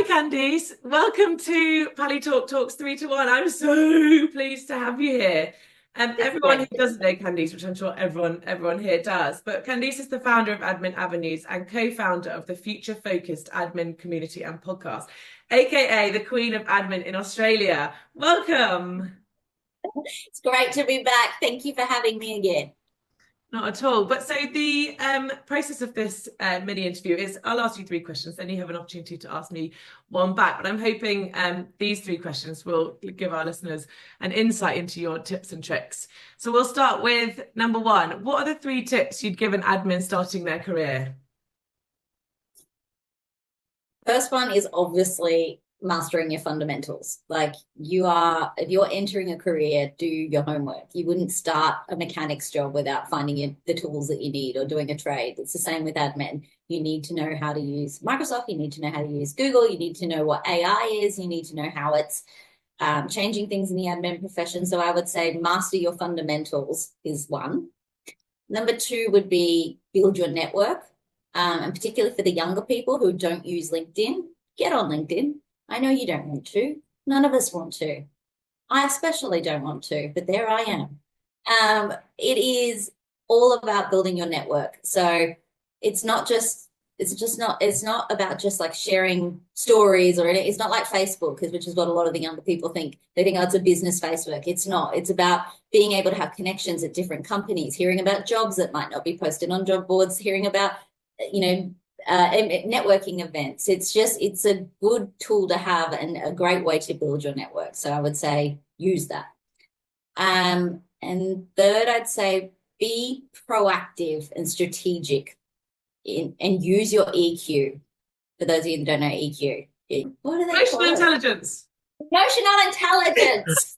Hi, Candice. Welcome to Pally Talk Talks 3 to 1. I'm so pleased to have you here. It's Everyone who great. doesn't know Candice, which I'm sure everyone here does, but Candice is the founder of Admin Avenues and co-founder of the Future Focused Admin Community and Podcast, aka the Queen of Admin in Australia. Welcome. It's great to be back. Thank you for having me again. Not at all. But so the process of this mini interview is I'll ask you three questions, then you have an opportunity to ask me one back. But I'm hoping these three questions will give our listeners an insight into your tips and tricks. So we'll start with number one. What are the three tips you'd give an admin starting their career? First one is obviously mastering your fundamentals. If you're entering a career, do your homework. You wouldn't start a mechanic's job without finding the tools that you need or doing a trade. It's the same with admin. You need to know how to use Microsoft. You need to know how to use Google. You need to know what AI is. You need to know how it's changing things in the admin profession. So I would say master your fundamentals is one. Number two would be build your network. And particularly for the younger people who don't use LinkedIn, get on LinkedIn. I know you don't want to. None of us want to. I especially don't want to, but there I am. It is all about building your network. So it's not just it's not about just like sharing stories or it's not like Facebook, which is what a lot of the younger people think. They think, oh, it's a business Facebook. It's not. It's about being able to have connections at different companies, hearing about jobs that might not be posted on job boards, hearing about you know networking events. It's a good tool to have and a great way to build your network. So I would say use that. And third, I'd say be proactive and strategic and use your EQ. For those of you that don't know EQ, what do they Emotional call it? intelligence. Emotional intelligence.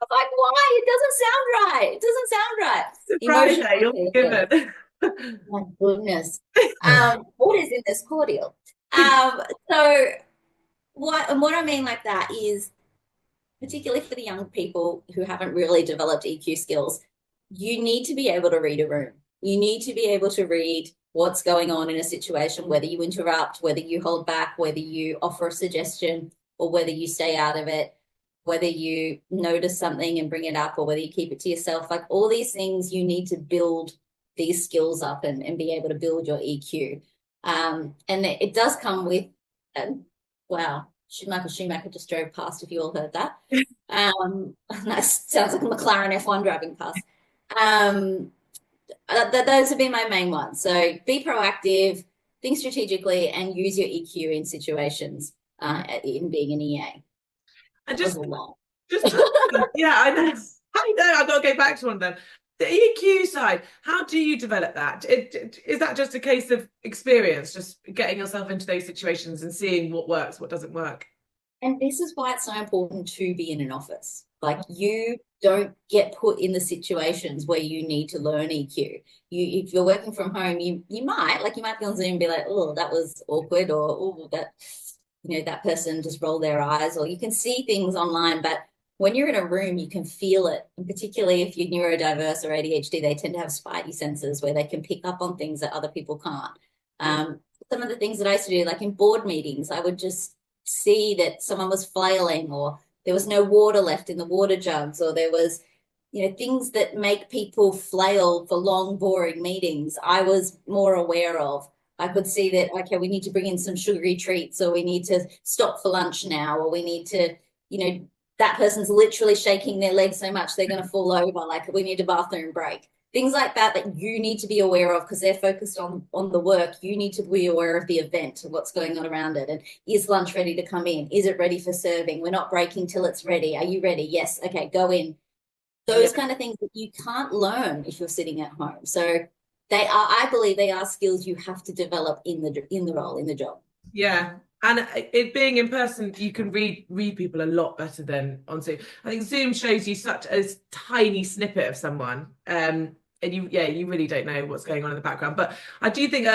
I'm like, why? It doesn't sound right. It doesn't sound right. It's Friday, Emotional you're intelligence. forgiven. My goodness. What is in this cordial? Um, so what I mean like that is particularly for the young people who haven't really developed EQ skills, you need to be able to read a room. You need to be able to read what's going on in a situation, whether you interrupt, whether you hold back, whether you offer a suggestion, or whether you stay out of it, whether you notice something and bring it up, or whether you keep it to yourself. Like all these things, you need to build these skills up and be able to build your EQ. And it does come with, wow, Michael Schumacher just drove past, if you all heard that. That sounds like a McLaren F1 driving past. Um, those have been my main ones. So be proactive, think strategically, and use your EQ in situations in being an EA. And That was a lot. just yeah, I know. I know. I've got to go back to one of them. The EQ side, how do you develop that? Is that just a case of experience, just getting yourself into those situations and seeing what works, what doesn't work? And this is why it's so important to be in an office. Like you don't get put in the situations where you need to learn EQ. If you're working from home, you might be on Zoom and be like, oh, that was awkward, or oh, that person just rolled their eyes, or you can see things online, but when you're in a room, you can feel it. And particularly if you're neurodiverse or ADHD, they tend to have spidey senses where they can pick up on things that other people can't. Some of the things that I used to do, like in board meetings, I would just see that someone was flailing, or there was no water left in the water jugs, or there was things that make people flail for long boring meetings. I was more aware of. I could see that, okay, we need to bring in some sugary treats, or we need to stop for lunch now, or we need to, that person's literally shaking their legs so much they're going to fall over, like we need a bathroom break. Things like that you need to be aware of because they're focused on the work. You need to be aware of the event and what's going on around it. And is lunch ready to come in? Is it ready for serving? We're not breaking till it's ready. Are you ready? Yes. Okay, go in. Yeah. Those kind of things that you can't learn if you're sitting at home. So I believe they are skills you have to develop in the role, in the job. Yeah. And it being in person, you can read people a lot better than on Zoom. I think Zoom shows you such a tiny snippet of someone. And you really don't know what's going on in the background. But I do think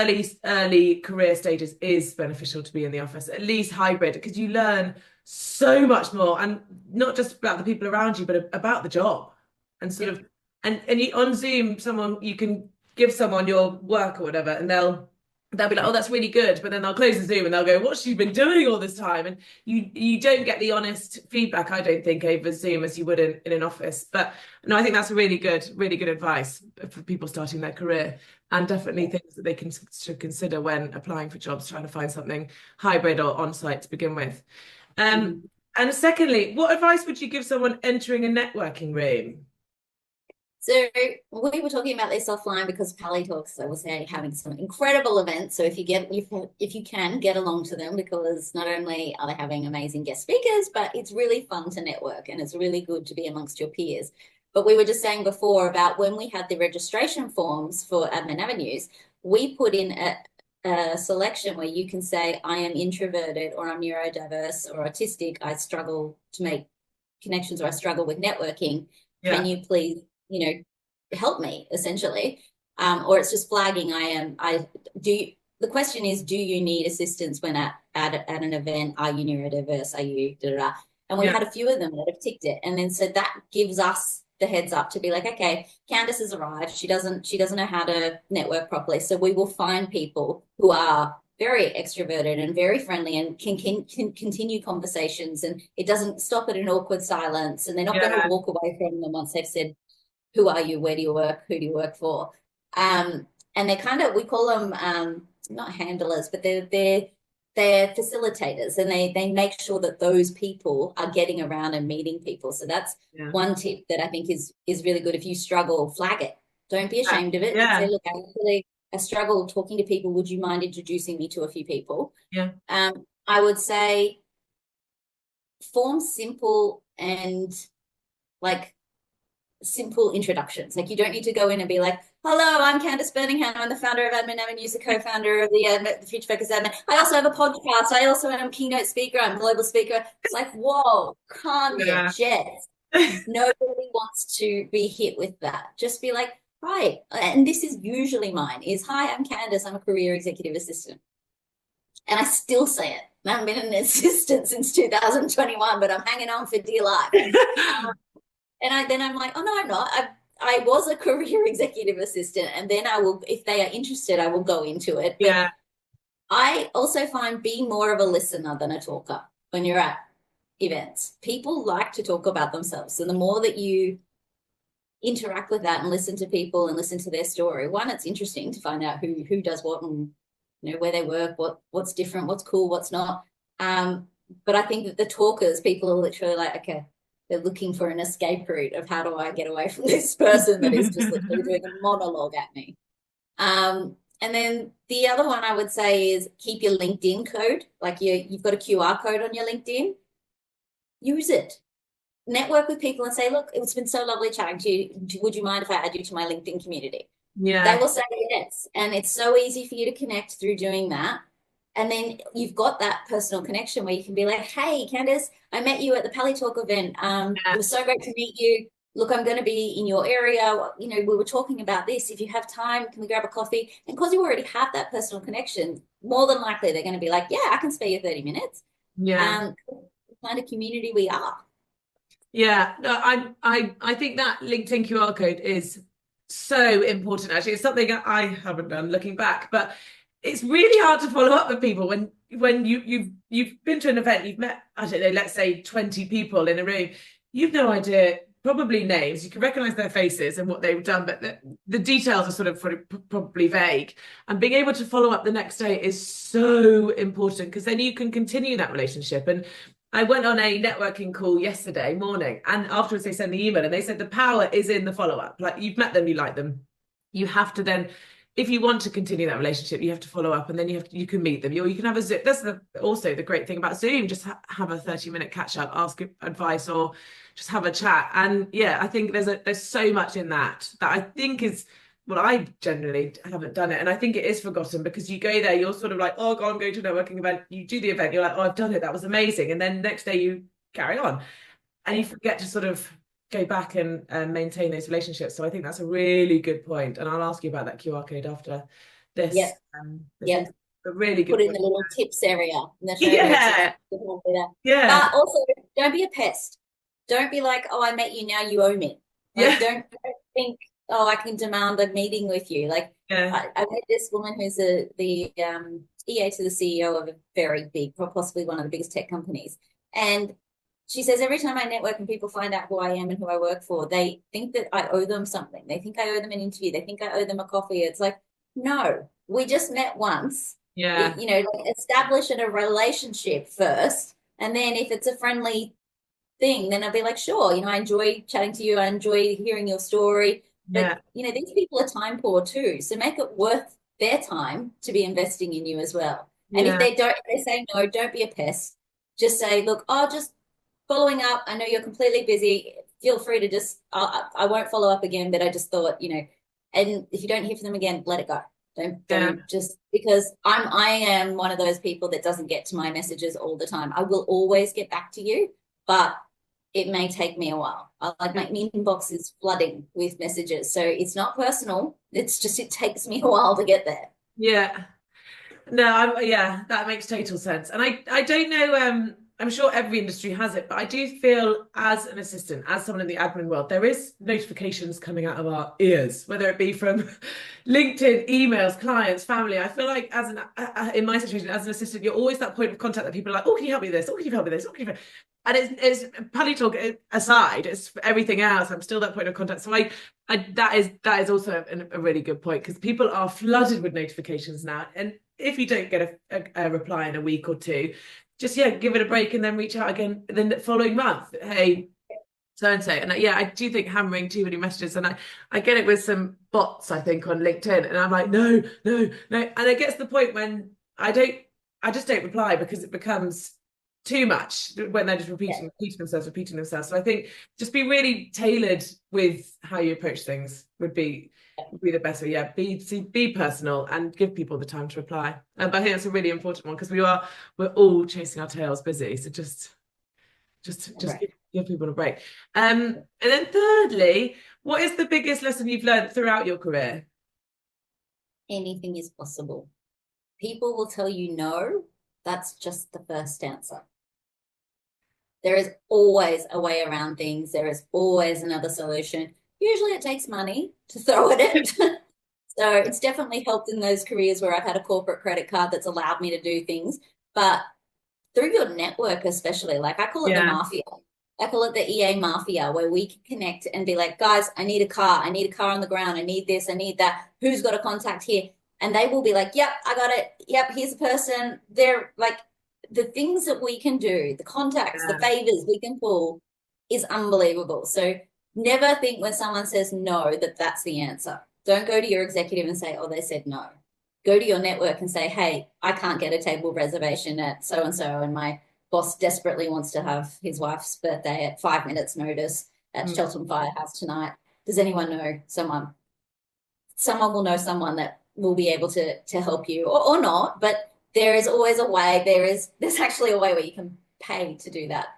early career stages is beneficial to be in the office, at least hybrid, because you learn so much more, and not just about the people around you, but about the job. And sort of and on Zoom, you can give someone your work or whatever, and they'll they'll be like, oh, that's really good. But then they'll close the Zoom and they'll go, what's she been doing all this time? And you don't get the honest feedback, I don't think, over Zoom as you would in an office. But no, I think that's a really good advice for people starting their career, and definitely things that they can should consider when applying for jobs, trying to find something hybrid or on-site to begin with. Um, Mhm. and secondly, what advice would you give someone entering a networking room? So we were talking about this offline because Pally Talks, I was having some incredible events. So if you can get along to them, because not only are they having amazing guest speakers, but it's really fun to network and it's really good to be amongst your peers. But we were just saying before about when we had the registration forms for Admin Avenues, we put in a selection where you can say, I am introverted or I'm neurodiverse or autistic. I struggle to make connections or I struggle with networking. Can Yeah, you please, help me essentially? Or it's just flagging the question is, do you need assistance when at an event? Are you neurodiverse? Are you da, da, da? And we've yeah, had a few of them that have ticked it. And then so that gives us the heads up to be like, okay, Candice has arrived. She doesn't know how to network properly. So we will find people who are very extroverted and very friendly and can continue conversations, and it doesn't stop at an awkward silence, and they're not going to yeah, walk away from them once they've said, who are you, where do you work, who do you work for? And they're kind of, we call them not handlers, but they're facilitators, and they make sure that those people are getting around and meeting people. So that's yeah, one tip that I think is really good. If you struggle, flag it. Don't be ashamed of it. Just say, yeah, look, I struggle talking to people. Would you mind introducing me to a few people? yeah, I would say form simple and like simple introductions. Like you don't need to go in and be like, hello, I'm Candice Burningham. I'm the founder of Admin Avenues, the co-founder of the Future Focus Admin. I also have a podcast. I also am a keynote speaker. I'm a global speaker. It's like, whoa, calm your yeah. jets. Nobody wants to be hit with that. Just be like, hi. And this is usually mine is, hi, I'm Candice. I'm a career executive assistant. And I still say it. I haven't been an assistant since 2021, but I'm hanging on for dear life. And I'm like, oh no, I'm not. I was a career executive assistant, and then I will, if they are interested, I will go into it. But Yeah, I also find being more of a listener than a talker when you're at events. People like to talk about themselves. And the more that you interact with that and listen to people and listen to their story, one, it's interesting to find out who does what and where they work, what's different, what's cool, what's not. But I think that the talkers, people are literally like, okay, they're looking for an escape route of how do I get away from this person that is just literally doing a monologue at me. And then the other one I would say is keep your LinkedIn code. Like you've got a QR code on your LinkedIn, use it. Network with people and say, look, it's been so lovely chatting to you. Would you mind if I add you to my LinkedIn community? They yeah, will say yes. And it's so easy for you to connect through doing that. And then you've got that personal connection where you can be like, hey, Candice, I met you at the Pally Talk event. It yeah, was so great to meet you. Look, I'm going to be in your area. We were talking about this. If you have time, can we grab a coffee? And because you already have that personal connection, more than likely they're going to be like, yeah, I can spare you 30 minutes. yeah. The kind of community we are. Yeah, no, I think that LinkedIn QR code is so important. Actually, it's something that I haven't done looking back, but it's really hard to follow up with people when you've been to an event, you've met, I don't know, let's say 20 people in a room. You've no idea, probably names. You can recognize their faces and what they've done, but the details are sort of probably vague. And being able to follow up the next day is so important because then you can continue that relationship. And I went on a networking call yesterday morning, and afterwards they sent the email and they said the power is in the follow-up. Like you've met them, you like them. You have to then, if you want to continue that relationship, you have to follow up, and then you can meet them. You can have a Zoom. That's also the great thing about Zoom. Just have a 30-minute catch up, ask advice, or just have a chat. And yeah, I think there's so much in that I think is, well, I generally haven't done it. And I think it is forgotten because you go there, you're sort of like, oh, God, I'm going to a networking event. You do the event, you're like, oh, I've done it. That was amazing. And then next day you carry on and you forget to sort of go back and maintain those relationships. So I think that's a really good point. And I'll ask you about that QR code after this, Yep. this Yep. is a really Put good it in point. the little tips area in the show notes. Yeah. Yeah. But also, don't be a pest. Don't be like, oh, I met you, now you owe me. Like, Yeah. don't think oh, I can demand a meeting with you. Like Yeah. I met this woman who's the EA to the CEO of a very big, possibly one of the biggest tech companies. And she says every time I network and people find out who I am and who I work for, they think that I owe them something. They think I owe them an interview. They think I owe them a coffee. It's like, no, we just met once. Yeah. You know, like establish a relationship first. And then if it's a friendly thing, then I'd be like, sure, you know, I enjoy chatting to you. I enjoy hearing your story. But, Yeah. you know, these people are time poor too. So make it worth their time to be investing in you as well. And if Yeah. if they say no, don't be a pest. Just say, look, oh, just following up. I know you're completely busy. Feel free to just, I won't follow up again, but I just thought, you know, and if you don't hear from them again, let it go. Yeah. Don't just because I am one of those people that doesn't get to my messages all the time. I will always get back to you, but it may take me a while. Like my inbox is flooding with messages. So it's not personal. It's just it takes me a while to get there. Yeah. No, yeah, that makes total sense. And I don't know, I'm sure every industry has it, but I do feel as an assistant, as someone in the admin world, there is notifications coming out of our ears, whether it be from LinkedIn, emails, clients, family. I feel like as an in my situation as an assistant, you're always that point of contact that people are like, oh, can you help me with this? Oh, can you help me with this? Oh, can you... And it's pally talk aside, it's everything else. I'm still that point of contact. So that is also a really good point because people are flooded with notifications now. And if you don't get a reply in a week or two, just give it a break and then reach out again the following month. Hey, so and so. And yeah, I do think hammering too many messages, and I get it with some bots, I think, on LinkedIn, and I'm like, no, no, no. And it gets to the point when I just don't reply because it becomes too much when they're just repeating themselves. So I think just be really tailored with how you approach things would be the best way. Yeah, be personal and give people the time to reply. But I think that's a really important one because we're all chasing our tails busy. So just Right. give people a break. And then thirdly, what is the biggest lesson you've learned throughout your career? Anything is possible. People will tell you no. That's just the first answer. There is always a way around things. There is always another solution. Usually it takes money to throw at it. So it's definitely helped in those careers where I've had a corporate credit card that's allowed me to do things. But through your network, especially, like I call it the Yeah. mafia. I call it the EA mafia, where we can connect and be like, guys, I need a car. I need a car on the ground. I need this. I need that. Who's got a contact here? And they will be like, yep, I got it. Yep, here's a person. They're like, the things that we can do, the contacts, the Yeah. favors we can pull is unbelievable. So never think when someone says no that that's the answer. Don't go to your executive and say, oh, they said no. Go to your network and say, hey, I can't get a table reservation at so and so, and my boss desperately wants to have his wife's birthday at 5 minutes notice at Mm. Shelton Firehouse tonight. Does anyone know someone? Someone will know someone that will be able to help you or not, but there is always a way. There's actually a way where you can pay to do that.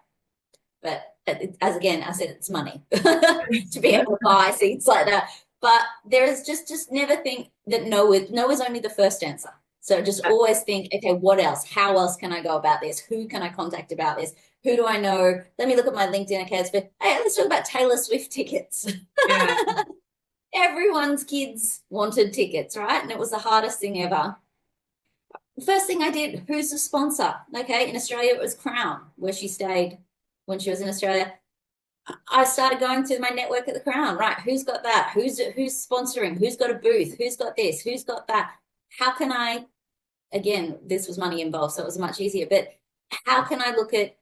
But as again, I said, it's money to be able to buy seats like that. But there is just never think that no is only the first answer. So just always think, okay, what else? How else can I go about this? Who can I contact about this? Who do I know? Let me look at my LinkedIn accounts. But hey, let's talk about Taylor Swift tickets. Yeah. Everyone's kids wanted tickets, right? And it was the hardest thing ever. The first thing I did, who's the sponsor? Okay, in Australia it was Crown, where she stayed when she was in Australia. I started going through my network at the Crown, right? Who's got that? Who's sponsoring? Who's got a booth? Who's got this? Who's got that? How can I, again, this was money involved, so it was much easier, but how can I look at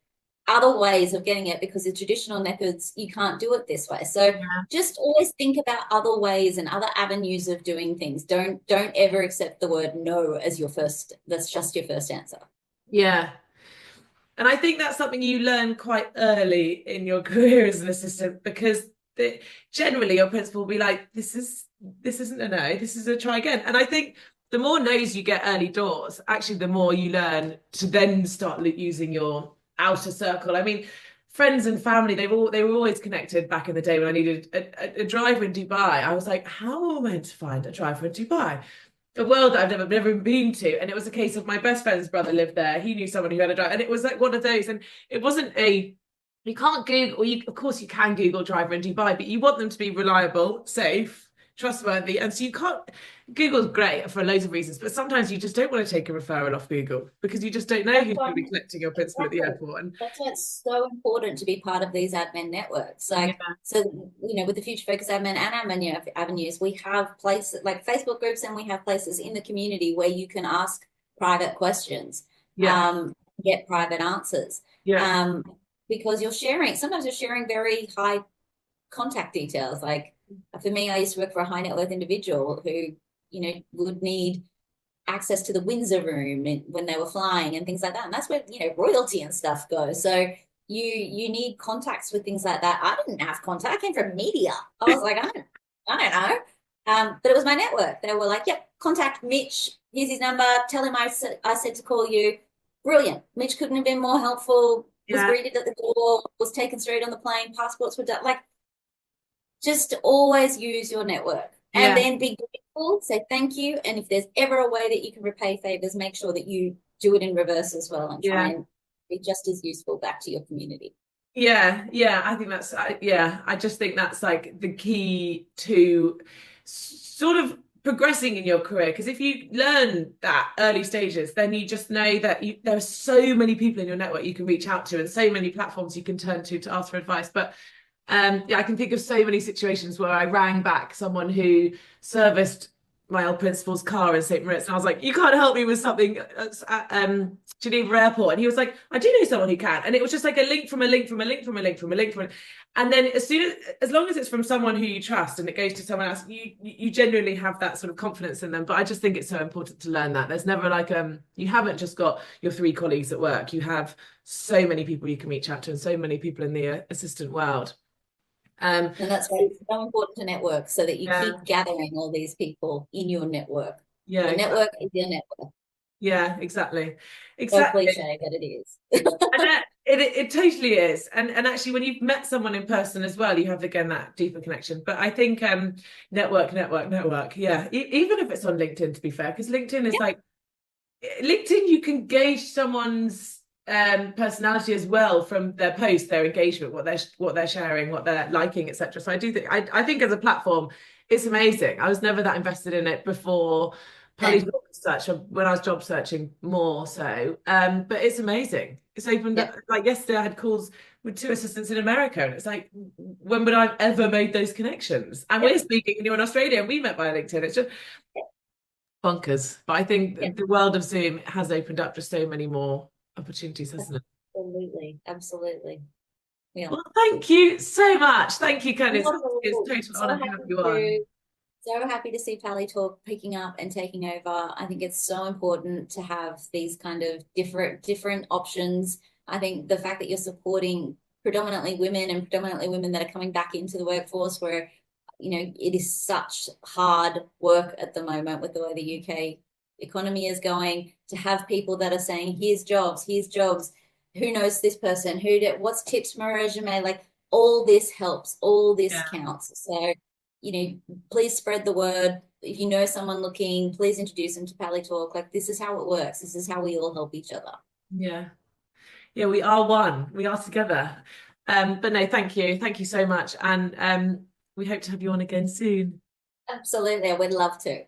other ways of getting it? Because the traditional methods, you can't do it this way. So Yeah. just always think about other ways and other avenues of doing things. Don't ever accept the word no as your first, that's just your first answer. Yeah. And I think that's something you learn quite early in your career as an assistant because generally your principal will be like, this isn't a no, this is a try again. And I think the more no's you get early doors, actually the more you learn to then start using your outer circle. I mean, friends and family, they were always connected back in the day when I needed a driver in Dubai. I was like, how am I meant to find a driver in Dubai? A world that I've never been to. And it was a case of my best friend's brother lived there. He knew someone who had a driver. And it was like one of those. And it wasn't you can't Google, of course you can Google driver in Dubai, but you want them to be reliable, safe. trustworthy. And so you can't, Google's great for loads of reasons, but sometimes you just don't want to take a referral off Google because you just don't know That's who's why, going to be collecting your principal at the exactly. airport. And That's why it's so important to be part of these admin networks. yeah, Like, so, with the Future Focus admin and admin avenues, we have places like Facebook groups, and we have places in the community where you can ask private questions, yeah, get private answers. yeah, Um, because sometimes you're sharing very high contact details. Like for me, I used to work for a high net worth individual who, would need access to the Windsor room when they were flying and things like that. And that's where, royalty and stuff goes. So you need contacts with things like that. I didn't have contact. I came from media. I was like, I don't know. But it was my network. They were like, yep, contact Mitch. Here's his number. Tell him I said to call you. Brilliant. Mitch couldn't have been more helpful. Was yeah, greeted at the door. Was taken straight on the plane. Passports were done. Like, just always use your network, and yeah, then be grateful, say thank you. And if there's ever a way that you can repay favors, make sure that you do it in reverse as well and try yeah. and be just as useful back to your community. Yeah, yeah, I think that's yeah, I just think that's like the key to sort of progressing in your career. Because if you learn that early stages, then you just know that there are so many people in your network you can reach out to and so many platforms you can turn to ask for advice. But yeah, I can think of so many situations where I rang back someone who serviced my old principal's car in St. Moritz, and I was like, "You can't help me with something at Geneva Airport," and he was like, "I do know someone who can," and it was just like a link from a link from a link from a link from a link from, and then as long as it's from someone who you trust and it goes to someone else, you genuinely have that sort of confidence in them. But I just think it's so important to learn that there's never like you haven't just got your three colleagues at work, you have so many people you can reach out to and so many people in the assistant world. And that's why it's so important to network, so that you Yeah, keep gathering all these people in your network. yeah, Your network exactly. is your network. Yeah, exactly. So Exactly. cliche, but it is. And it totally is. And actually when you've met someone in person as well, you have again that deeper connection. But I think network. Yeah. Even if it's on LinkedIn, to be fair, because LinkedIn is like LinkedIn, you can gauge someone's personality as well from their post, their engagement, what they're sharing, what they're liking, etc. So I do think I think as a platform, it's amazing. I was never that invested in it before Polly Same. job search when I was job searching more so. But it's amazing. It's opened Yeah. up like yesterday I had calls with two assistants in America, and it's like, when would I have ever made those connections? And we're Yep. speaking, and you're in Australia, and we met via LinkedIn. It's just bonkers. But I Yep. think the world of Zoom has opened up just so many more opportunities, hasn't it? Absolutely. Absolutely. Yeah. Well, thank you so much. Thank you, Candice. Not at It's a all. total So honour to have happy you on. to So happy to see Pally Talk picking up and taking over. I think it's so important to have these kind of different options. I think the fact that you're supporting predominantly women, and predominantly women that are coming back into the workforce, where it is such hard work at the moment with the way the UK economy is going, to have people that are saying, here's jobs, who knows this person, what's tips for my resume, like all this helps, all this Yeah, counts. So please spread the word. If you know someone looking, please introduce them to Pally Talk. Like, this is how it works. This is how we all help each other. yeah, yeah. We are one. We are together. But no, thank you so much, and we hope to have you on again soon. Absolutely. I would love to.